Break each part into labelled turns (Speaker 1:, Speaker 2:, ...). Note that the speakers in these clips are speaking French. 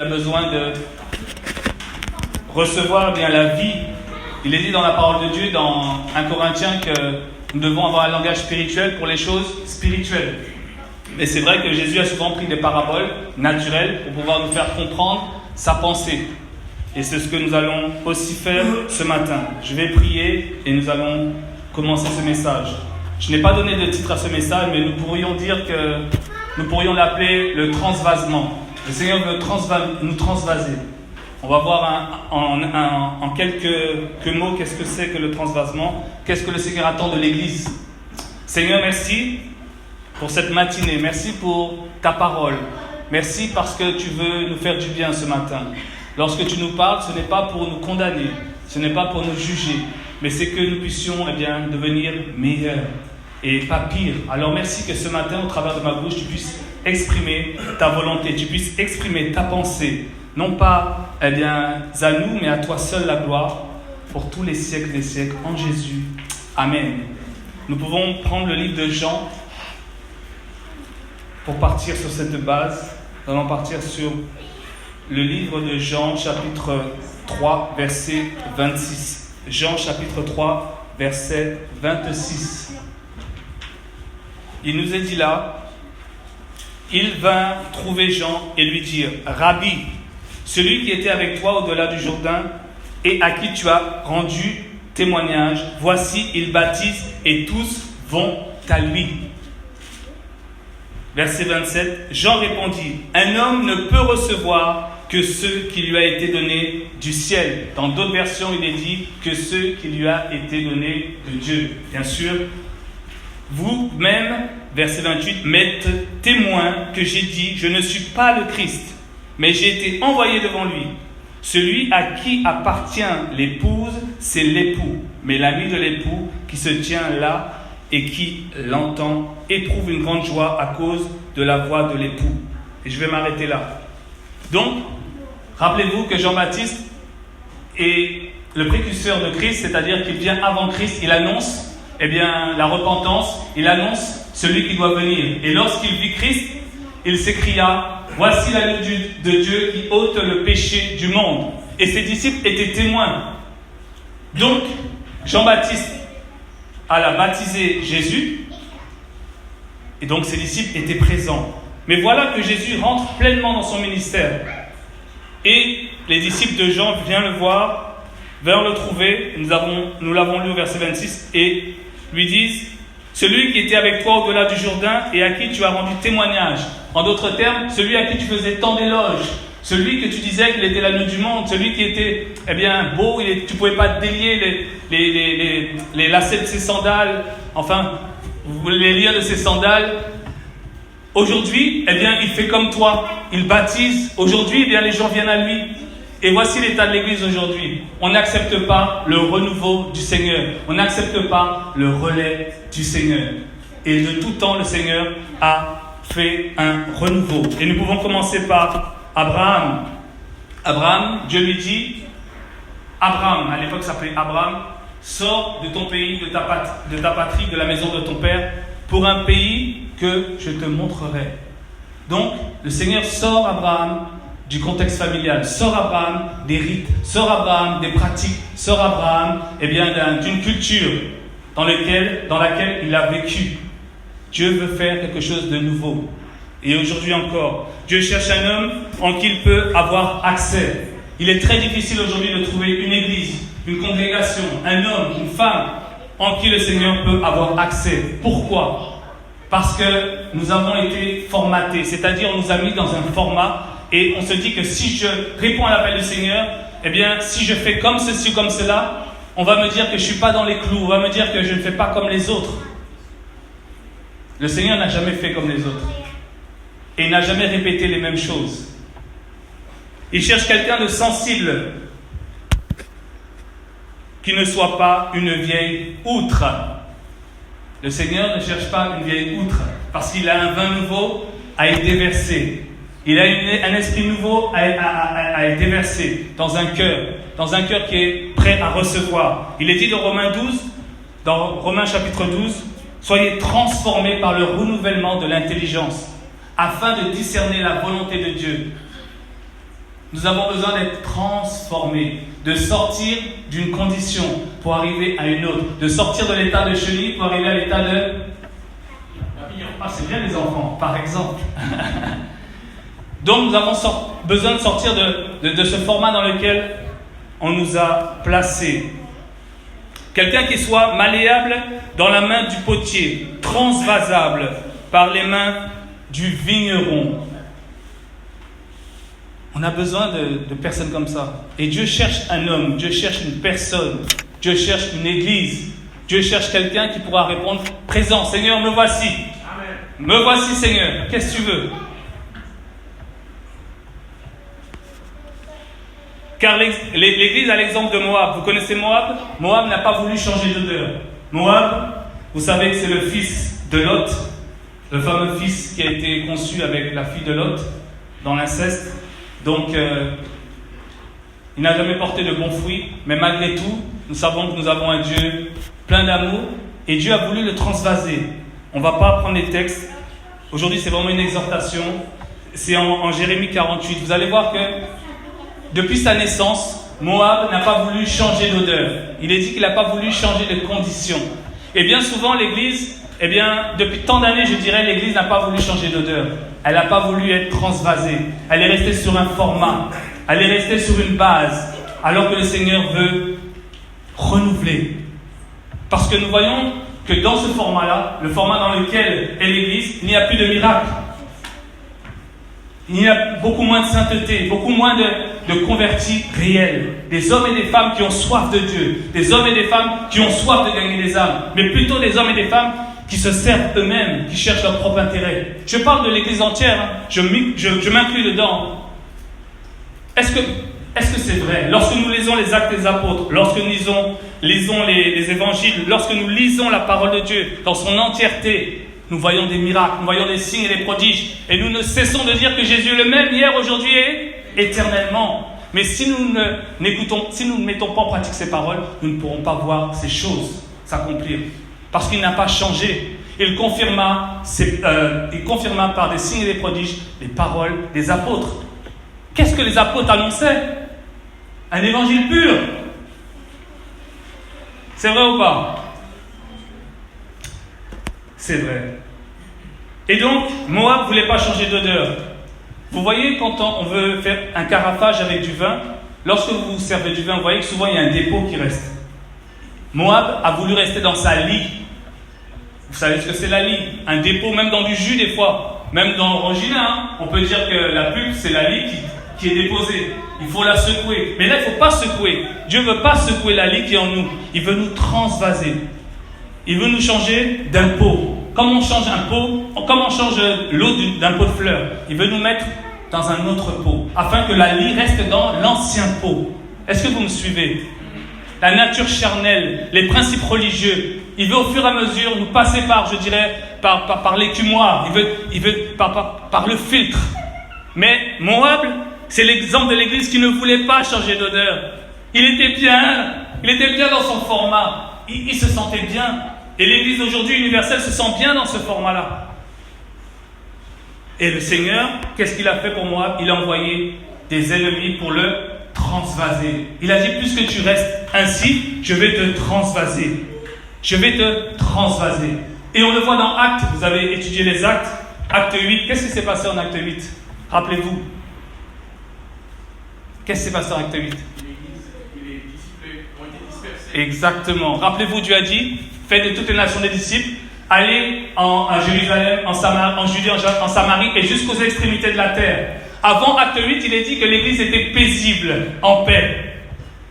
Speaker 1: a besoin de recevoir bien la vie. Il est dit dans la parole de Dieu, dans 1 Corinthiens, que nous devons avoir un langage spirituel pour les choses spirituelles. Mais c'est vrai que Jésus a souvent pris des paraboles naturelles pour pouvoir nous faire comprendre sa pensée. Et c'est ce que nous allons aussi faire ce matin. Je vais prier et nous allons commencer ce message. Je n'ai pas donné de titre à ce message, mais nous pourrions l'appeler le transvasement. Le Seigneur veut nous transvaser. On va voir en quelques mots qu'est-ce que c'est que le transvasement, qu'est-ce que le Seigneur attend de l'Église. Seigneur, merci pour cette matinée, merci pour ta parole. Merci parce que tu veux nous faire du bien ce matin. Lorsque tu nous parles, ce n'est pas pour nous condamner, ce n'est pas pour nous juger, mais c'est que nous puissions devenir meilleurs et pas pire. Alors merci que ce matin, au travers de ma bouche, tu puisses exprimer ta volonté, tu puisses exprimer ta pensée, non pas à nous, mais à toi seul la gloire, pour tous les siècles des siècles, en Jésus. Amen. Nous pouvons prendre le livre de Jean pour partir sur cette base. Nous allons partir sur le livre de Jean, chapitre 3, verset 26. Jean, chapitre 3, verset 26. Il nous est dit là, il vint trouver Jean et lui dire, Rabbi, celui qui était avec toi au-delà du Jourdain et à qui tu as rendu témoignage, voici, il baptise et tous vont à lui. Verset 27, Jean répondit, un homme ne peut recevoir que ce qui lui a été donné du ciel. Dans d'autres versions, il est dit que ce qui lui a été donné de Dieu. Bien sûr, vous-même, verset 28, m'êtes témoin que j'ai dit, je ne suis pas le Christ, mais j'ai été envoyé devant lui. Celui à qui appartient l'épouse, c'est l'époux. Mais l'ami de l'époux qui se tient là et qui l'entend éprouve une grande joie à cause de la voix de l'époux. Et je vais m'arrêter là. Donc, rappelez-vous que Jean-Baptiste est le précurseur de Christ, c'est-à-dire qu'il vient avant Christ, il annonce la repentance, il annonce celui qui doit venir. Et lorsqu'il vit Christ, il s'écria, voici l'agneau de Dieu qui ôte le péché du monde. Et ses disciples étaient témoins. Donc, Jean-Baptiste alla baptiser Jésus, et donc ses disciples étaient présents. Mais voilà que Jésus rentre pleinement dans son ministère. Et les disciples de Jean viennent le voir, viennent le trouver, nous l'avons lu au verset 26, et lui disent, celui qui était avec toi au-delà du Jourdain et à qui tu as rendu témoignage. En d'autres termes, celui à qui tu faisais tant d'éloges, celui que tu disais qu'il était l'agneau du monde, celui qui était beau, tu ne pouvais pas délier les lacets de ses sandales, les liens de ses sandales. Aujourd'hui, il fait comme toi, il baptise. Aujourd'hui, les gens viennent à lui. Et voici l'état de l'Église aujourd'hui. On n'accepte pas le renouveau du Seigneur. On n'accepte pas le relais du Seigneur. Et de tout temps, le Seigneur a fait un renouveau. Et nous pouvons commencer par Abraham. Abraham, Dieu lui dit, Abraham, à l'époque ça s'appelait Abraham, sors de ton pays, de ta patrie, de la maison de ton père, pour un pays que je te montrerai. Donc, le Seigneur sort Abraham du contexte familial, sort Abraham des rites, sort Abraham des pratiques, sort Abraham d'une culture dans laquelle il a vécu. Dieu veut faire quelque chose de nouveau. Et aujourd'hui encore, Dieu cherche un homme en qui il peut avoir accès. Il est très difficile aujourd'hui de trouver une église, une congrégation, un homme, une femme en qui le Seigneur peut avoir accès. Pourquoi ? Parce que nous avons été formatés, c'est-à-dire on nous a mis dans un format et on se dit que si je réponds à l'appel du Seigneur, si je fais comme ceci ou comme cela, on va me dire que je ne suis pas dans les clous, on va me dire que je ne fais pas comme les autres. Le Seigneur n'a jamais fait comme les autres. Et il n'a jamais répété les mêmes choses. Il cherche quelqu'un de sensible, qui ne soit pas une vieille outre. Le Seigneur ne cherche pas une vieille outre, parce qu'il a un vin nouveau à y déverser. Il a un esprit nouveau à y déverser dans un cœur qui est prêt à recevoir. Il est dit dans Romains chapitre 12, soyez transformés par le renouvellement de l'intelligence, afin de discerner la volonté de Dieu. Nous avons besoin d'être transformés, de sortir d'une condition pour arriver à une autre, de sortir de l'état de chenille pour arriver à l'état de papillon. Ah, c'est bien les enfants, par exemple. Donc nous avons besoin de sortir de ce format dans lequel on nous a placés. Quelqu'un qui soit malléable dans la main du potier, transvasable par les mains du vigneron. On a besoin de personnes comme ça. Et Dieu cherche un homme, Dieu cherche une personne, Dieu cherche une église, Dieu cherche quelqu'un qui pourra répondre « Présent, Seigneur, me voici. Amen. Me voici, Seigneur. Qu'est-ce que tu veux ?» Car l'Église a l'exemple de Moab. Vous connaissez Moab? Moab n'a pas voulu changer d'odeur. Moab, vous savez que c'est le fils de Lot, le fameux fils qui a été conçu avec la fille de Lot dans l'inceste. Donc, il n'a jamais porté de bons fruits, mais malgré tout, nous savons que nous avons un Dieu plein d'amour et Dieu a voulu le transvaser. On ne va pas prendre les textes. Aujourd'hui, c'est vraiment une exhortation. C'est en Jérémie 48. Vous allez voir que depuis sa naissance, Moab n'a pas voulu changer d'odeur. Il est dit qu'il n'a pas voulu changer de condition. Et bien souvent, l'Église, depuis tant d'années, je dirais, l'Église n'a pas voulu changer d'odeur. Elle n'a pas voulu être transvasée. Elle est restée sur un format. Elle est restée sur une base. Alors que le Seigneur veut renouveler. Parce que nous voyons que dans ce format-là, le format dans lequel est l'Église, il n'y a plus de miracles. Il y a beaucoup moins de sainteté, beaucoup moins de convertis réels. Des hommes et des femmes qui ont soif de Dieu. Des hommes et des femmes qui ont soif de gagner des âmes. Mais plutôt des hommes et des femmes qui se servent eux-mêmes, qui cherchent leur propre intérêt. Je parle de l'Église entière. Je m'inclus dedans. Est-ce que c'est vrai? Lorsque nous lisons les Actes des Apôtres, lorsque nous lisons les Évangiles, lorsque nous lisons la parole de Dieu dans son entièreté, nous voyons des miracles, nous voyons des signes et des prodiges. Et nous ne cessons de dire que Jésus est le même hier, aujourd'hui et éternellement. Mais si nous ne mettons pas en pratique ces paroles, nous ne pourrons pas voir ces choses s'accomplir. Parce qu'il n'a pas changé. Il confirma par des signes et des prodiges les paroles des apôtres. Qu'est-ce que les apôtres annonçaient? Un évangile pur. C'est vrai ou pas? C'est vrai. Et donc, Moab ne voulait pas changer d'odeur. Vous voyez, quand on veut faire un carafage avec du vin, lorsque vous servez du vin, vous voyez que souvent il y a un dépôt qui reste. Moab a voulu rester dans sa lie. Vous savez ce que c'est la lie? Un dépôt, même dans du jus des fois. Même dans l'orangina, on peut dire que la pulpe, c'est la lie qui est déposée. Il faut la secouer. Mais là, il ne faut pas secouer. Dieu ne veut pas secouer la lie qui est en nous. Il veut nous transvaser. Il veut nous changer d'un pot. Comme on change un pot, comme on change l'eau d'un pot de fleurs, il veut nous mettre dans un autre pot, afin que la lie reste dans l'ancien pot. Est-ce que vous me suivez? La nature charnelle, les principes religieux, il veut au fur et à mesure nous passer par l'écumoire, il veut par le filtre. Mais Moab, c'est l'exemple de l'Église qui ne voulait pas changer d'odeur. Il était bien dans son format, il se sentait bien. Et l'Église aujourd'hui universelle se sent bien dans ce format-là. Et le Seigneur, qu'est-ce qu'il a fait pour moi? Il a envoyé des ennemis pour le transvaser. Il a dit, puisque tu restes ainsi, je vais te transvaser. Je vais te transvaser. Et on le voit dans Actes, vous avez étudié les Actes, Acte 8, qu'est-ce qui s'est passé en Acte 8? Rappelez-vous. Qu'est-ce qui s'est passé en Acte 8?
Speaker 2: Les disciples ont été dispersés.
Speaker 1: Exactement. Rappelez-vous, Dieu a dit, faites de toutes les nations des disciples, allez à Jérusalem, en Judée, en Samarie et jusqu'aux extrémités de la terre. Avant Acte 8, il est dit que l'Église était paisible, en paix.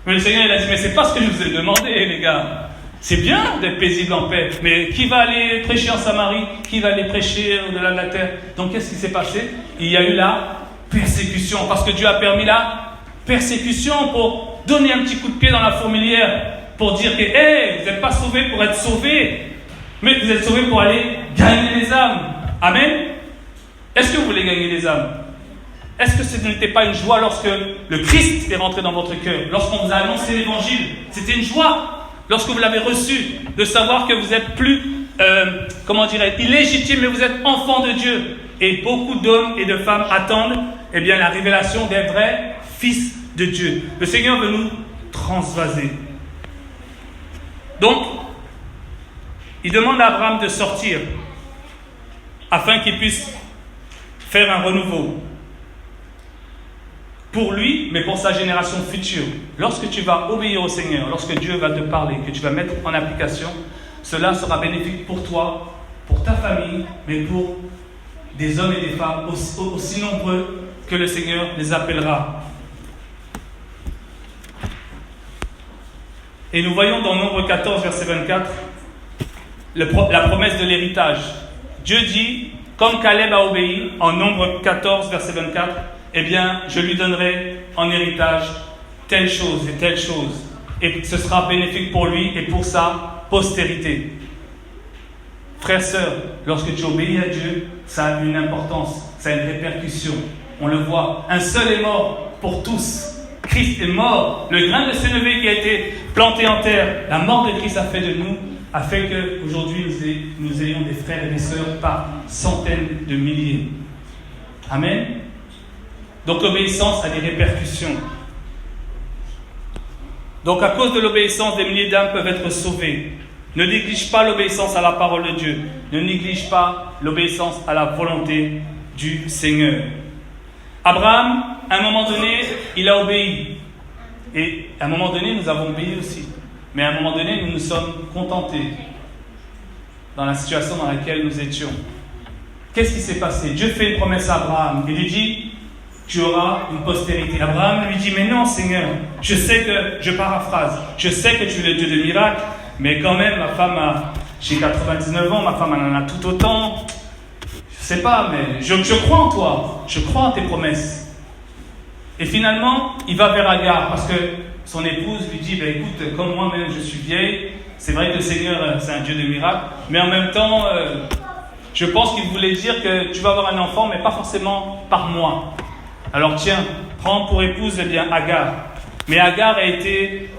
Speaker 1: Mais le Seigneur, il a dit, mais c'est pas ce que je vous ai demandé, les gars. C'est bien d'être paisible en paix, mais qui va aller prêcher en Samarie? Qui va aller prêcher au-delà de la terre? Donc qu'est-ce qui s'est passé? Il y a eu la persécution, parce que Dieu a permis la persécution pour donner un petit coup de pied dans la fourmilière, pour dire que, vous n'êtes pas sauvés pour être sauvés, mais vous êtes sauvés pour aller gagner les âmes. Amen. Est-ce que vous voulez gagner les âmes? Est-ce que ce n'était pas une joie lorsque le Christ est rentré dans votre cœur? Lorsqu'on vous a annoncé l'évangile, c'était une joie. Lorsque vous l'avez reçu, de savoir que vous êtes plus, illégitime, mais vous êtes enfant de Dieu. Et beaucoup d'hommes et de femmes attendent, la révélation des vrais fils de Dieu. Le Seigneur veut nous transvaser. Donc, il demande à Abraham de sortir afin qu'il puisse faire un renouveau pour lui, mais pour sa génération future. Lorsque tu vas obéir au Seigneur, lorsque Dieu va te parler, que tu vas mettre en application, cela sera bénéfique pour toi, pour ta famille, mais pour des hommes et des femmes aussi nombreux que le Seigneur les appellera. Et nous voyons dans Nombre 14, verset 24, la promesse de l'héritage. Dieu dit, comme Caleb a obéi, en Nombre 14, verset 24, eh bien, je lui donnerai en héritage telle chose et telle chose. Et ce sera bénéfique pour lui et pour sa postérité. Frères, sœurs, lorsque tu obéis à Dieu, ça a une importance, ça a une répercussion. On le voit. Un seul est mort pour tous. Christ est mort. Le grain de sénévé qui a été planté en terre, la mort de Christ a fait de nous, a fait qu'aujourd'hui nous ayons des frères et des sœurs par centaines de milliers. Amen. Donc l'obéissance a des répercussions. Donc à cause de l'obéissance, des milliers d'âmes peuvent être sauvées. Ne néglige pas l'obéissance à la parole de Dieu. Ne néglige pas l'obéissance à la volonté du Seigneur. Abraham, à un moment donné, il a obéi. Et à un moment donné, nous avons obéi aussi. Mais à un moment donné, nous nous sommes contentés dans la situation dans laquelle nous étions. Qu'est-ce qui s'est passé? Dieu fait une promesse à Abraham. Il lui dit, tu auras une postérité. Abraham lui dit, mais non Seigneur, je sais que, je paraphrase, je sais que tu es le Dieu de miracles, mais quand même, ma femme j'ai 99 ans, ma femme elle en a tout autant. Je sais pas, mais je crois en toi, je crois en tes promesses. Et finalement, il va vers Agar, parce que son épouse lui dit, écoute, comme moi-même je suis vieille, c'est vrai que le Seigneur, c'est un Dieu de miracles, mais en même temps, je pense qu'il voulait dire que tu vas avoir un enfant, mais pas forcément par moi. Alors tiens, prends pour épouse Agar. Mais Agar a été...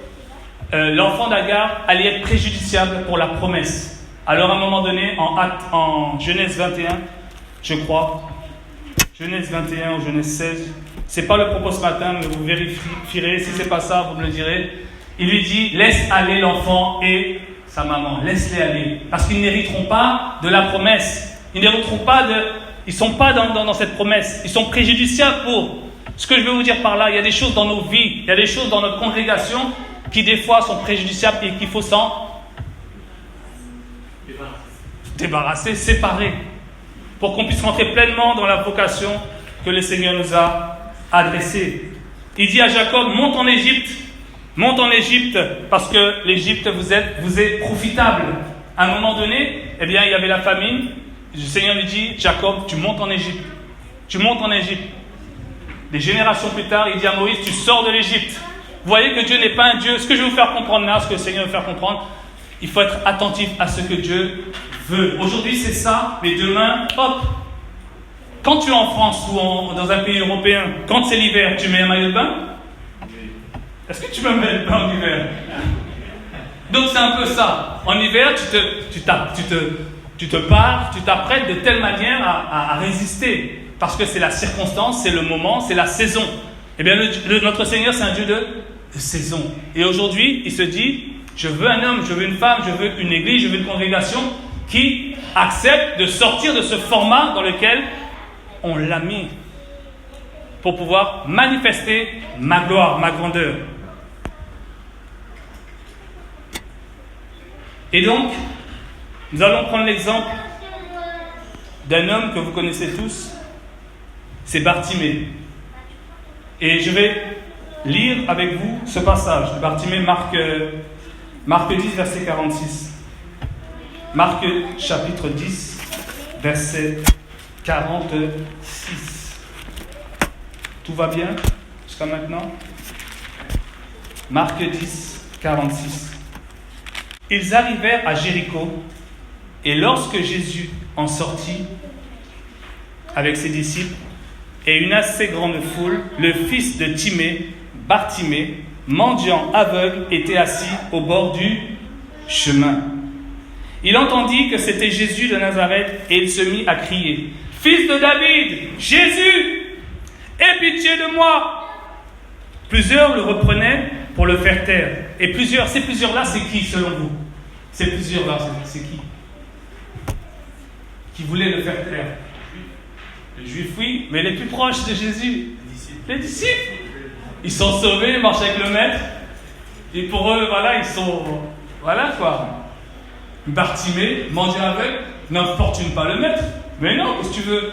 Speaker 1: l'enfant d'Agar allait être préjudiciable pour la promesse. Alors à un moment donné, en Genèse 21, je crois, Genèse 21 ou Genèse 16, c'est pas le propos ce matin, mais vous vérifierez, si c'est pas ça, vous me le direz. Il lui dit, laisse aller l'enfant et sa maman, laisse-les aller, parce qu'ils n'hériteront pas de la promesse. Ils n'hériteront pas ils sont pas dans cette promesse, ils sont préjudiciables pour. Ce que je veux vous dire par là, il y a des choses dans nos vies, il y a des choses dans notre congrégation qui des fois sont préjudiciables et qu'il faut s'en débarrasser, séparer, pour qu'on puisse rentrer pleinement dans la vocation que le Seigneur nous a adressée. Il dit à Jacob, monte en Égypte, parce que l'Égypte vous est profitable. À un moment donné, eh bien, il y avait la famine. Le Seigneur lui dit, Jacob, tu montes en Égypte. Tu montes en Égypte. Des générations plus tard, il dit à Moïse, tu sors de l'Égypte. Vous voyez que Dieu n'est pas un Dieu. Ce que je vais vous faire comprendre là, ce que le Seigneur veut faire comprendre, il faut être attentif à ce que Dieu veut. Aujourd'hui, c'est ça, mais demain, hop. Quand tu es en France ou dans un pays européen, quand c'est l'hiver, tu mets un maillot de bain? Est-ce que tu me mets le bain en hiver? Donc c'est un peu ça. En hiver, tu te pares, tu t'apprêtes de telle manière à résister. Parce que c'est la circonstance, c'est le moment, c'est la saison. Eh bien, notre Seigneur, c'est un Dieu de saison. Et aujourd'hui, il se dit, je veux un homme, je veux une femme, je veux une église, je veux une congrégation qui accepte de sortir de ce format dans lequel on l'a mis pour pouvoir manifester ma gloire, ma grandeur. Et donc, nous allons prendre l'exemple d'un homme que vous connaissez tous, c'est Bartimée. Et je vais lire avec vous ce passage de Bartimée, Marc 10, verset 46. Marc chapitre 10, verset 46. Tout va bien jusqu'à maintenant? Marc 10, 46. Ils arrivèrent à Jéricho, et lorsque Jésus en sortit avec ses disciples et une assez grande foule, le fils de Timée, Bartimée, mendiant aveugle, était assis au bord du chemin. Il entendit que c'était Jésus de Nazareth et il se mit à crier, « Fils de David, Jésus, aie pitié de moi !» Plusieurs le reprenaient pour le faire taire. Et ces plusieurs-là, c'est qui selon vous? Ces plusieurs-là, c'est qui? Qui voulaient le faire taire? Les Juifs, oui, mais les plus proches de Jésus, les disciples. Ils sont sauvés, ils marchent avec le Maître. Et pour eux, voilà, ils sont... Voilà quoi. Bartimée, manger aveugle, n'importune pas le Maître. Mais non, qu'est-ce que tu veux?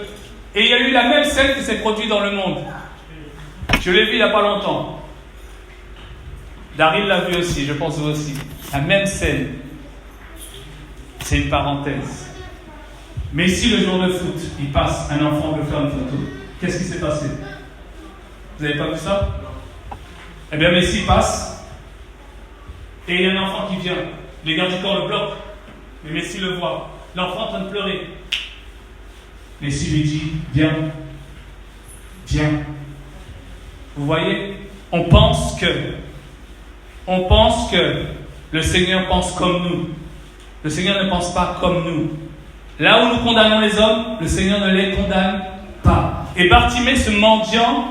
Speaker 1: Et il y a eu la même scène qui s'est produite dans le monde. Je l'ai vu il n'y a pas longtemps. Daryl l'a vu aussi, je pense vous aussi. La même scène. C'est une parenthèse. Mais si le jour de foot, il passe, un enfant veut faire une photo, qu'est-ce qui s'est passé? Vous n'avez pas vu ça? Eh bien, Messi passe, et il y a un enfant qui vient. Les gardes du corps le bloquent, mais Messi le voit. L'enfant est en train de pleurer. Messi lui dit, viens. Vous voyez, on pense que le Seigneur pense comme nous. Le Seigneur ne pense pas comme nous. Là où nous condamnons les hommes, le Seigneur ne les condamne pas. Et Bartimée, ce mendiant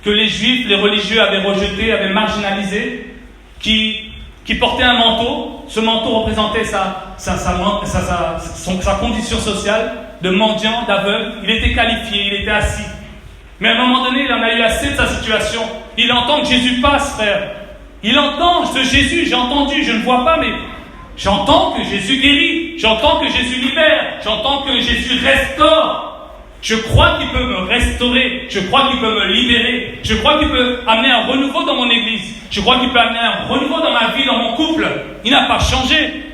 Speaker 1: que les Juifs, les religieux avaient rejeté, avaient marginalisé, qui portait un manteau. Ce manteau représentait sa condition sociale de mendiant, d'aveugle. Il était qualifié, il était assis. Mais à un moment donné, il en a eu assez de sa situation. Il entend que Jésus passe, frère. Il entend ce Jésus, j'ai entendu, je ne vois pas, mais j'entends que Jésus guérit. J'entends que Jésus libère. J'entends que Jésus restaure. Je crois qu'il peut me restaurer. Je crois qu'il peut me libérer. Je crois qu'il peut amener un renouveau dans mon église. Je crois qu'il peut amener un renouveau dans ma vie, dans mon couple. Il n'a pas changé.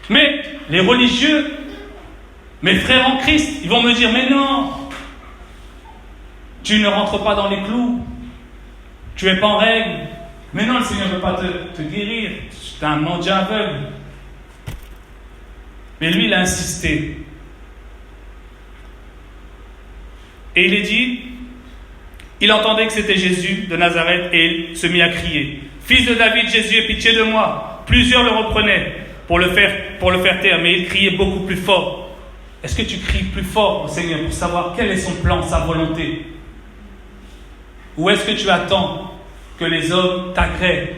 Speaker 1: Mais les religieux, mes frères en Christ, ils vont me dire, mais non, tu ne rentres pas dans les clous. Tu n'es pas en règle. Mais non, le Seigneur ne veut pas te guérir. Tu es un mendiant aveugle. Mais lui, il a insisté. Et il est dit, il entendait que c'était Jésus de Nazareth et il se mit à crier. Fils de David, Jésus, aie pitié de moi. Plusieurs le reprenaient pour le faire taire, mais il criait beaucoup plus fort. Est-ce que tu cries plus fort au Seigneur pour savoir quel est son plan, sa volonté? Ou est-ce que tu attends que les hommes t'agréent?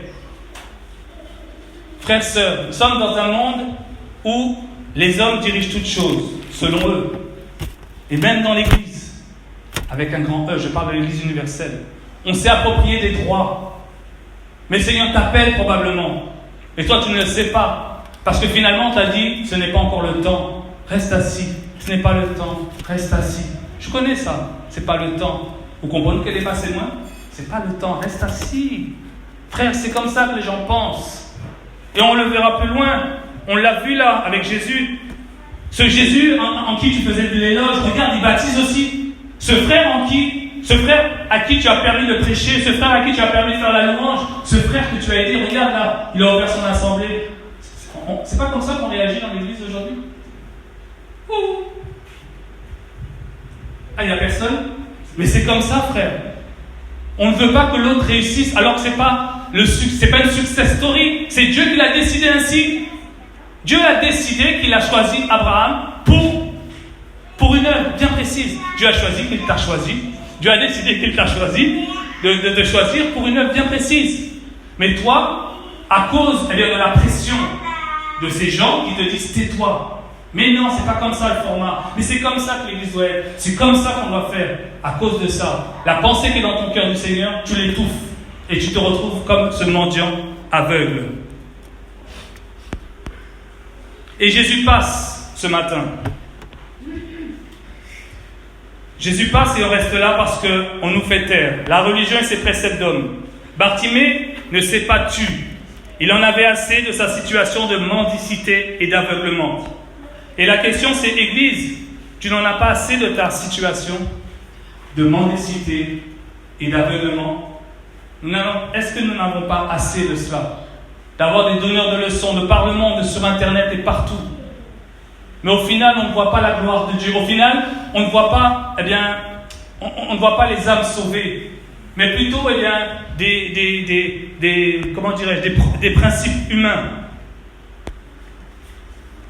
Speaker 1: Frères, sœurs, nous sommes dans un monde où les hommes dirigent toutes choses, selon eux. Et même dans l'Église, avec un grand E, je parle de l'Église universelle, on s'est approprié des droits. Mais le Seigneur t'appelle probablement. Et toi, tu ne le sais pas. Parce que finalement, on t'a dit, ce n'est pas encore le temps. Reste assis. Ce n'est pas le temps. Reste assis. Je connais ça. C'est pas le temps. Vous comprenez qu'elle est passée loin? C'est pas le temps. Reste assis. Frère, c'est comme ça que les gens pensent. Et on le verra plus loin. On l'a vu là, avec Jésus. Ce Jésus en qui tu faisais de l'éloge, regarde, il baptise aussi. Ce frère à qui tu as permis de prêcher, ce frère à qui tu as permis de faire la louange, ce frère que tu as aidé, regarde là, il a ouvert son assemblée. C'est pas comme ça qu'on réagit dans l'église aujourd'hui? Ah, il n'y a personne? Mais c'est comme ça, frère. On ne veut pas que l'autre réussisse, alors que c'est pas une success story. C'est Dieu qui l'a décidé ainsi. Dieu a décidé qu'il a choisi Abraham pour une œuvre bien précise. Dieu a choisi qu'il t'a choisi. Dieu a décidé qu'il t'a choisi de te choisir pour une œuvre bien précise. Mais toi, à cause de la pression de ces gens qui te disent tais-toi. Mais non, c'est pas comme ça le format. Mais c'est comme ça que l'église doit être. C'est comme ça qu'on doit faire. À cause de ça, la pensée qui est dans ton cœur du Seigneur, tu l'étouffes. Et tu te retrouves comme ce mendiant aveugle. Et Jésus passe ce matin. Jésus passe et on reste là parce qu'on nous fait taire. La religion et ses préceptes d'homme. Bartimée ne s'est pas tu. Il en avait assez de sa situation de mendicité et d'aveuglement. Et la question c'est, Église, tu n'en as pas assez de ta situation de mendicité et d'aveuglement? Est-ce que nous n'avons pas assez de cela? D'avoir des donneurs de leçons de par le monde, sur Internet et partout. Mais au final, on ne voit pas la gloire de Dieu. Au final, on ne voit pas, on ne voit pas les âmes sauvées. Mais plutôt, des principes humains.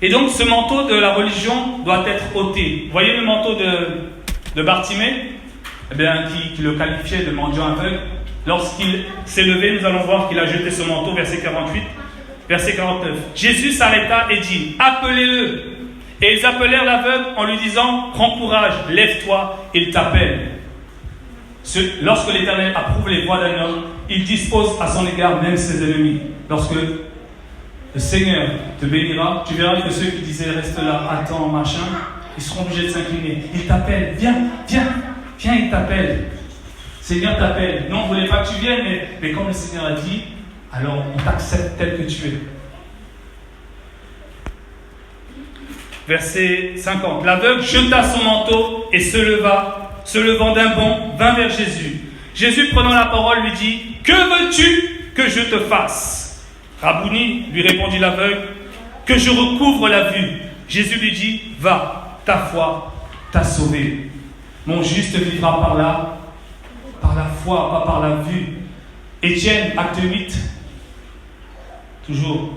Speaker 1: Et donc, ce manteau de la religion doit être ôté. Vous voyez le manteau de Bartimée, qui le qualifiait de mendiant aveugle. Lorsqu'il s'est levé, nous allons voir qu'il a jeté son manteau, verset 48, verset 49. Jésus s'arrêta et dit, appelez-le. Et ils appelèrent l'aveugle en lui disant, prends courage, lève-toi, il t'appelle. Lorsque l'Éternel approuve les voies d'un homme, il dispose à son égard même ses ennemis. Lorsque le Seigneur te bénira, tu verras que ceux qui disaient reste là, attends, machin, ils seront obligés de s'incliner. Il t'appelle, viens, il t'appelle. Seigneur t'appelle. Non, on ne voulait pas que tu viennes, mais comme le Seigneur a dit, alors on t'accepte tel que tu es. Verset 50. L'aveugle jeta son manteau et se levant d'un bond, vint vers Jésus. Jésus, prenant la parole, lui dit, que veux-tu que je te fasse? Rabouni, lui répondit l'aveugle, que je recouvre la vue. Jésus lui dit, va, ta foi t'a sauvé. Mon juste vivra par la foi, pas par la vue. Étienne, acte 8, toujours.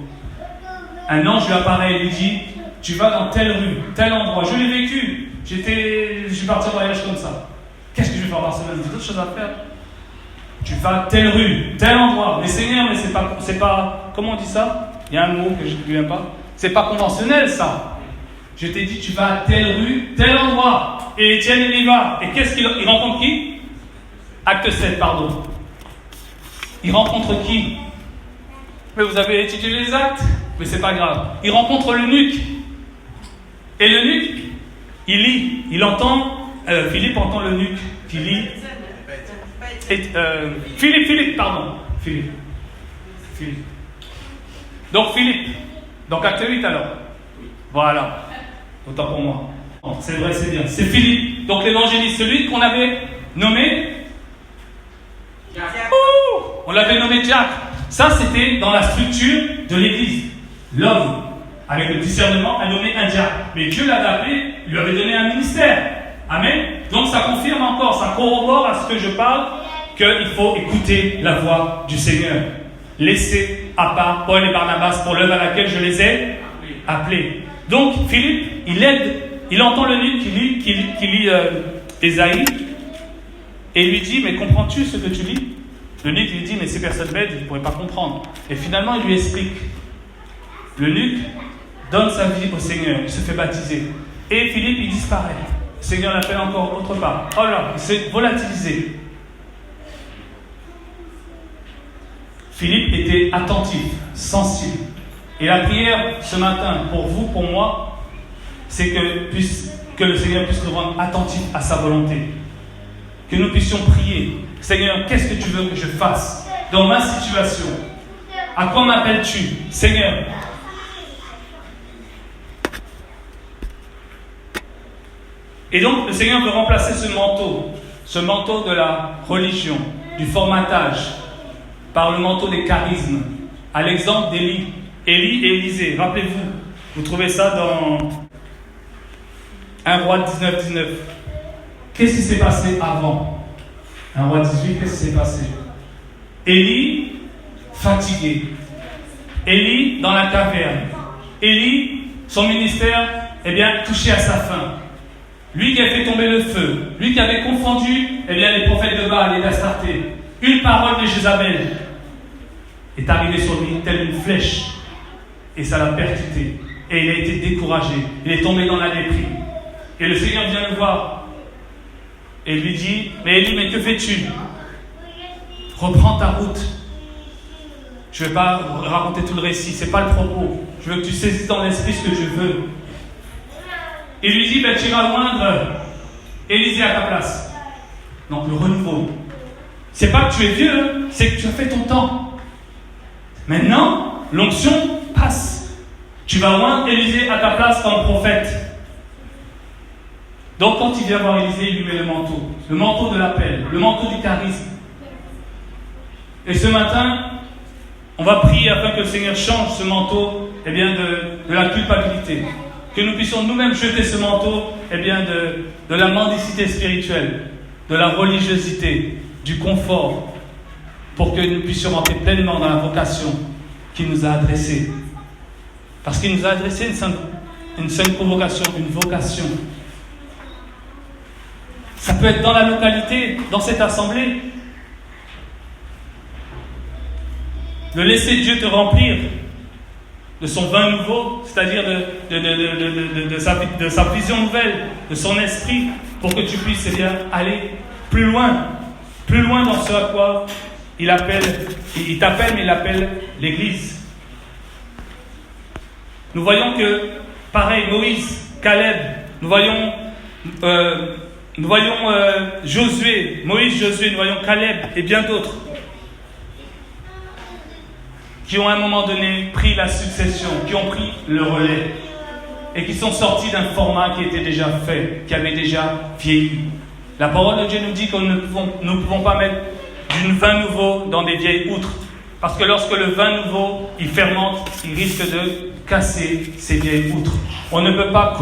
Speaker 1: Un ange lui apparaît et lui dit, tu vas dans telle rue, tel endroit. Je l'ai vécu. Je suis parti en voyage comme ça. Qu'est-ce que je vais faire par semaine? J'ai d'autres choses à faire. Tu vas à telle rue, tel endroit. Mais Seigneur, mais c'est pas, comment on dit ça? Il y a un mot que je ne me souviens pas. C'est pas conventionnel ça. Je t'ai dit, tu vas à telle rue, tel endroit. Et Étienne, il y va. Et qu'est-ce qu'il rencontre qui? Acte 7, pardon. Il rencontre qui? Mais vous avez étudié les actes? Mais c'est pas grave. Il rencontre l'eunuque. Et l'eunuque, il lit. Il entend, Philippe entend l'eunuque qui lit. Philippe. Donc Philippe. Donc acte 8 alors. Voilà. Autant pour moi. Non, c'est vrai, c'est bien. C'est Philippe. Donc l'évangéliste, celui qu'on avait nommé. On l'avait nommé Jack. Ça, c'était dans la structure de l'Église. L'homme, avec le discernement, a nommé un diacre. Mais Dieu l'avait appelé, lui avait donné un ministère. Amen. Donc ça confirme encore, ça corrobore à ce que je parle, qu'il faut écouter la voix du Seigneur. Laissez à part Paul et Barnabas pour l'œuvre à laquelle je les ai appelés. Donc Philippe, il entend l'eunuque qui lit Ésaïe, et il lui dit, mais comprends-tu ce que tu lis? L'eunuque lui dit, mais ces personnes bêtes, ils ne pourraient pas comprendre. Et finalement, il lui explique. L'eunuque donne sa vie au Seigneur, il se fait baptiser. Et Philippe, il disparaît. Le Seigneur l'appelle encore autre part. Oh là, il s'est volatilisé. Philippe était attentif, sensible. Et la prière ce matin, pour vous, pour moi, c'est que le Seigneur puisse nous rendre attentifs à sa volonté. Que nous puissions prier. Seigneur, qu'est-ce que tu veux que je fasse dans ma situation? À quoi m'appelles-tu, Seigneur? Et donc, le Seigneur veut remplacer ce manteau de la religion, du formatage, par le manteau des charismes, à l'exemple d'Élie. Élie et Élisée, rappelez-vous, vous trouvez ça dans 1 Roi 19. Qu'est-ce qui s'est passé avant? 1 Roi 18, qu'est-ce qui s'est passé? Élie, fatigué. Élie, dans la caverne. Élie, son ministère, touché à sa fin. Lui qui a fait tomber le feu. Lui qui avait confondu, les prophètes de Baal et d'Astarté. Une parole de Jézabel est arrivée sur lui, telle une flèche. Et ça l'a percuté. Et il a été découragé. Il est tombé dans la déprise. Et le Seigneur vient le voir. Et lui dit, mais Élie, mais que fais-tu? Reprends ta route. Je ne vais pas raconter tout le récit, ce n'est pas le propos. Je veux que tu saisisses dans l'esprit ce que je veux. Il lui dit, tu vas joindre Élisée à ta place. Donc le renouveau. C'est pas que tu es vieux, c'est que tu as fait ton temps. Maintenant, l'onction passe. Tu vas joindre Élisée à ta place comme prophète. Donc quand il vient voir Élisée, il lui met le manteau de l'appel, le manteau du charisme. Et ce matin, on va prier afin que le Seigneur change ce manteau de la culpabilité. Que nous puissions nous-mêmes jeter ce manteau de la mendicité spirituelle, de la religiosité, du confort, pour que nous puissions rentrer pleinement dans la vocation qu'il nous a adressée. Parce qu'il nous a adressé une sainte convocation, une vocation. Ça peut être dans la localité, dans cette assemblée. de laisser Dieu te remplir de son vin nouveau, c'est-à-dire de sa vision nouvelle, de son esprit, pour que tu puisses aller plus loin dans ce à quoi il t'appelle, mais il appelle l'Église. Nous voyons que, pareil, Moïse, Caleb, nous voyons Josué, nous voyons Caleb et bien d'autres qui ont à un moment donné pris la succession, qui ont pris le relais et qui sont sortis d'un format qui était déjà fait, qui avait déjà vieilli. La parole de Dieu nous dit que nous ne pouvons pas mettre du vin nouveau dans des vieilles outres, parce que lorsque le vin nouveau il fermente, il risque de casser ces vieilles outres. On ne peut pas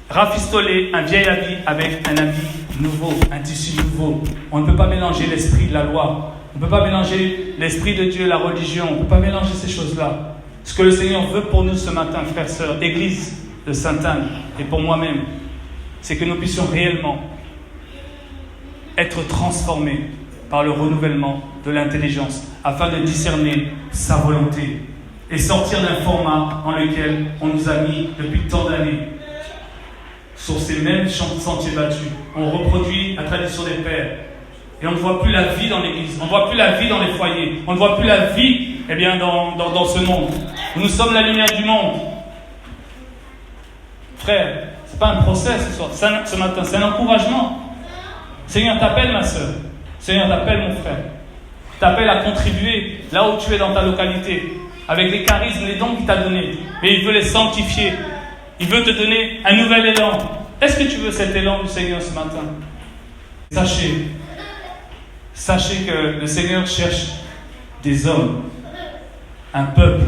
Speaker 1: rafistoler un vieil habit avec un habit nouveau, un tissu nouveau. On ne peut pas mélanger l'esprit de la loi. On ne peut pas mélanger l'esprit de Dieu, la religion. On ne peut pas mélanger ces choses-là. Ce que le Seigneur veut pour nous ce matin, frères, sœurs, Église de Sainte-Anne, et pour moi-même, c'est que nous puissions réellement être transformés par le renouvellement de l'intelligence, afin de discerner sa volonté et sortir d'un format dans lequel on nous a mis depuis tant d'années sur ces mêmes sentiers battus. On reproduit la tradition des pères et on ne voit plus la vie dans l'église, on ne voit plus la vie dans les foyers, on ne voit plus la vie dans ce monde. Nous sommes la lumière du monde. Frère, ce n'est pas un procès ce matin, c'est un encouragement. Seigneur t'appelle, ma soeur. Seigneur t'appelle, mon frère. T'appelle à contribuer là où tu es dans ta localité, avec les charismes, les dons qu'il t'a donnés. Et il veut les sanctifier. Il veut te donner un nouvel élan. Est-ce que tu veux cet élan du Seigneur ce matin? Sachez que le Seigneur cherche des hommes, un peuple,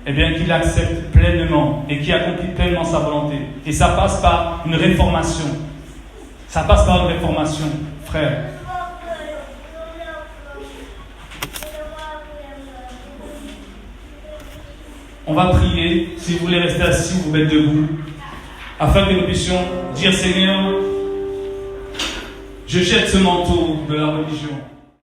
Speaker 1: qu'il accepte pleinement et qui accomplit pleinement sa volonté. Et ça passe par une réformation. Ça passe par une réformation, frère. On va prier. Si vous voulez rester assis, vous mettez debout, afin que nous puissions dire: Seigneur, je jette ce manteau de la religion.